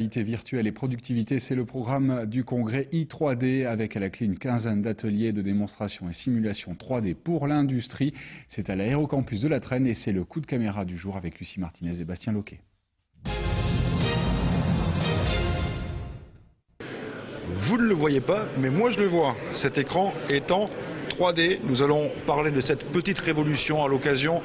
Réalité virtuelle et productivité, c'est le programme du congrès i3D avec à la clé une quinzaine d'ateliers de démonstration et simulation 3D pour l'industrie. C'est à l'Aérocampus de la Trenne et c'est le coup de caméra du jour avec Lucie Martinez et Bastien Loquet. Vous ne le voyez pas, mais moi je le vois. Cet écran étant 3D, nous allons parler de cette petite révolution à l'occasion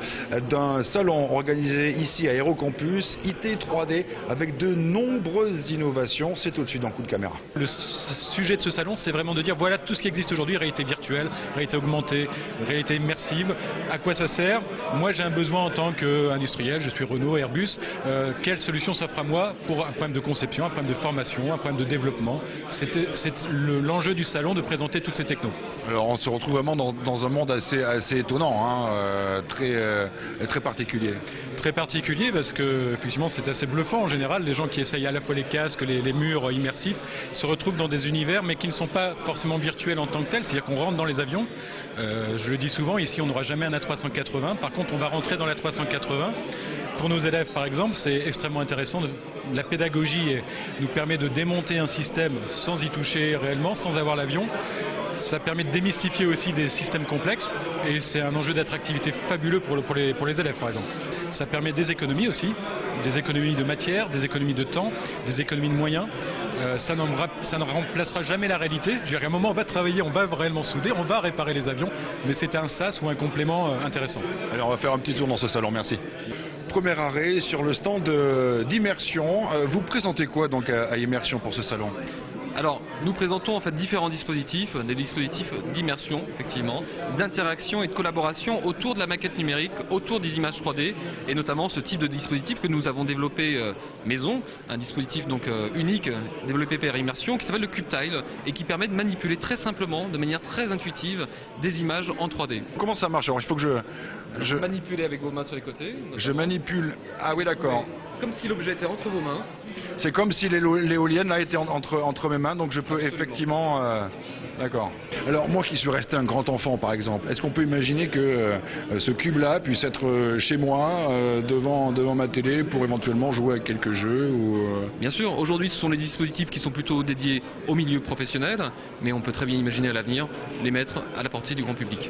d'un salon organisé ici à Aérocampus, IT 3D, avec de nombreuses innovations. C'est tout de suite dans Coup de caméra. Le sujet de ce salon, c'est vraiment de dire voilà tout ce qui existe aujourd'hui, réalité virtuelle, réalité augmentée, réalité immersive, à quoi ça sert. Moi j'ai un besoin en tant qu'industriel, je suis Renault, Airbus, quelle solution s'offre à moi pour un problème de conception, un problème de formation, un problème de développement. C'est l'enjeu du salon de présenter toutes ces technos. Alors on se retrouve vraiment dans un monde assez étonnant, hein, très particulier. Très particulier parce que effectivement c'est assez bluffant en général. Les gens qui essayent à la fois les casques, les murs immersifs se retrouvent dans des univers mais qui ne sont pas forcément virtuels en tant que tels. C'est-à-dire qu'on rentre dans les avions. Je le dis souvent, ici on n'aura jamais un A380. Par contre on va rentrer dans l'A380. Pour nos élèves par exemple, c'est extrêmement intéressant. La pédagogie nous permet de démonter un système sans y toucher réellement, sans avoir l'avion. Ça permet de démystifier aussi des systèmes complexes et c'est un enjeu d'attractivité fabuleux pour les élèves par exemple. Ça permet des économies aussi, des économies de matière, des économies de temps, des économies de moyens. Ça ne remplacera jamais la réalité. Je veux dire, à un moment on va travailler, on va réellement souder, on va réparer les avions, mais c'est un sas ou un complément intéressant. Allez, on va faire un petit tour dans ce salon, merci. Premier arrêt sur le stand d'immersion. Vous présentez quoi donc à Immersion pour ce salon ? Alors, nous présentons en fait différents dispositifs, des dispositifs d'immersion, effectivement, d'interaction et de collaboration autour de la maquette numérique, autour des images 3D, et notamment ce type de dispositif que nous avons développé maison, un dispositif donc unique développé par Immersion qui s'appelle le CubeTile et qui permet de manipuler très simplement, de manière très intuitive, des images en 3D. Comment ça marche? Alors, il faut que je Manipuler avec vos mains sur les côtés. Notamment. Je manipule. Ah oui, d'accord. Comme si l'objet était entre vos mains. C'est comme si l'éolienne là était entre mes mains, donc je peux effectivement... D'accord. Alors moi qui suis resté un grand enfant par exemple, est-ce qu'on peut imaginer que ce cube-là puisse être chez moi, devant ma télé, pour éventuellement jouer à quelques jeux ou, Bien sûr, aujourd'hui ce sont les dispositifs qui sont plutôt dédiés au milieu professionnel, mais on peut très bien imaginer à l'avenir les mettre à la portée du grand public.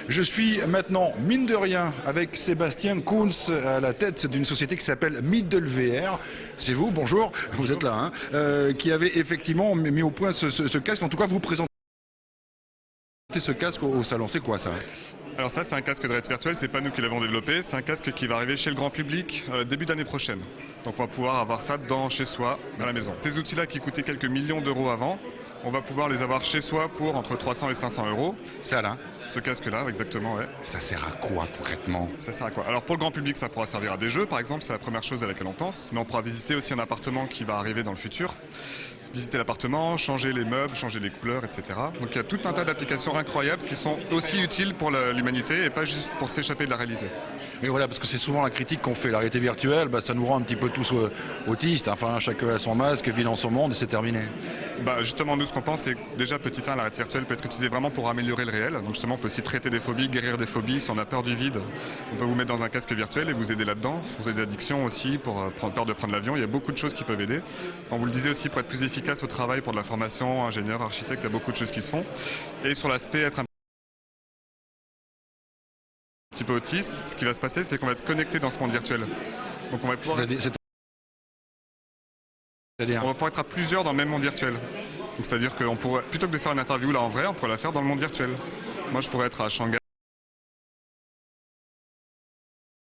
Je suis maintenant, mine de rien, avec Sébastien Kunz à la tête d'une société qui s'appelle MiddleVR. C'est vous, bonjour, vous êtes là, hein, qui avez effectivement mis au point ce casque. En tout cas, vous présentez ce casque au salon. C'est quoi ça? Alors ça, c'est un casque de réalité virtuelle, c'est pas nous qui l'avons développé, c'est un casque qui va arriver chez le grand public début d'année prochaine. Donc on va pouvoir avoir ça chez soi, dans la maison. Ces outils-là qui coûtaient quelques millions d'euros avant, on va pouvoir les avoir chez soi pour entre 300 et 500 euros. Ça là? Ce casque-là, exactement, ouais. Ça sert à quoi concrètement? Ça sert à quoi? Alors pour le grand public, ça pourra servir à des jeux, par exemple, c'est la première chose à laquelle on pense. Mais on pourra visiter aussi un appartement qui va arriver dans le futur. Visiter l'appartement, changer les meubles, changer les couleurs, etc. Donc il y a tout un tas d'applications incroyables qui sont aussi utiles pour l'humanité et pas juste pour s'échapper de la réalité. Mais voilà, parce que c'est souvent la critique qu'on fait. La réalité virtuelle, ça nous rend un petit peu tous autistes. Enfin, chacun a son masque, vit dans son monde et c'est terminé. Justement, nous, ce qu'on pense, c'est que déjà, petit 1, la réalité virtuelle peut être utilisée vraiment pour améliorer le réel. Donc justement, on peut aussi traiter des phobies, guérir des phobies. Si on a peur du vide, on peut vous mettre dans un casque virtuel et vous aider là-dedans. Pour des addictions aussi, pour prendre peur de prendre l'avion, il y a beaucoup de choses qui peuvent aider. On vous le disait aussi, pour être plus efficace au travail, pour de la formation, ingénieur, architecte, il y a beaucoup de choses qui se font. Et sur l'aspect être un petit peu autiste, ce qui va se passer, c'est qu'on va être connecté dans ce monde virtuel. Donc on va pouvoir... On va pouvoir être à plusieurs dans le même monde virtuel. C'est-à-dire qu'on pourrait, plutôt que de faire une interview là en vrai, on pourrait la faire dans le monde virtuel. Moi je pourrais être à Shanghai,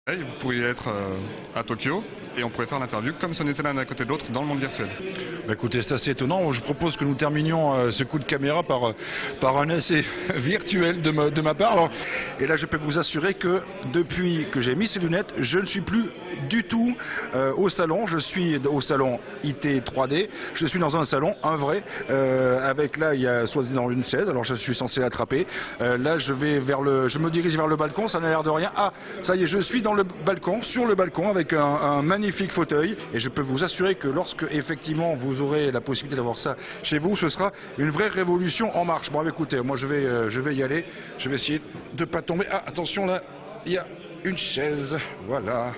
vous pourriez être à Tokyo, et on pourrait faire l'interview comme si on était l'un à côté de l'autre dans le monde virtuel. Écoutez, c'est assez étonnant. Je propose que nous terminions ce coup de caméra par un essai virtuel de ma part. Alors, et là, je peux vous assurer que depuis que j'ai mis ces lunettes, je ne suis plus du tout au salon. Je suis au salon IT 3D. Je suis dans un salon, un vrai, avec là, il y a soi-disant une chaise. Alors, je suis censé l'attraper. Là, je me dirige vers le balcon. Ça n'a l'air de rien. Ah, ça y est, je suis dans le balcon, sur le balcon, avec un magnifique fauteuil. Et je peux vous assurer que lorsque effectivement vous aurez la possibilité d'avoir ça chez vous, ce sera une vraie révolution en marche. Bon, écoutez, moi je vais y aller. Je vais essayer de ne pas tomber. Ah, attention là, il y a une chaise. Voilà.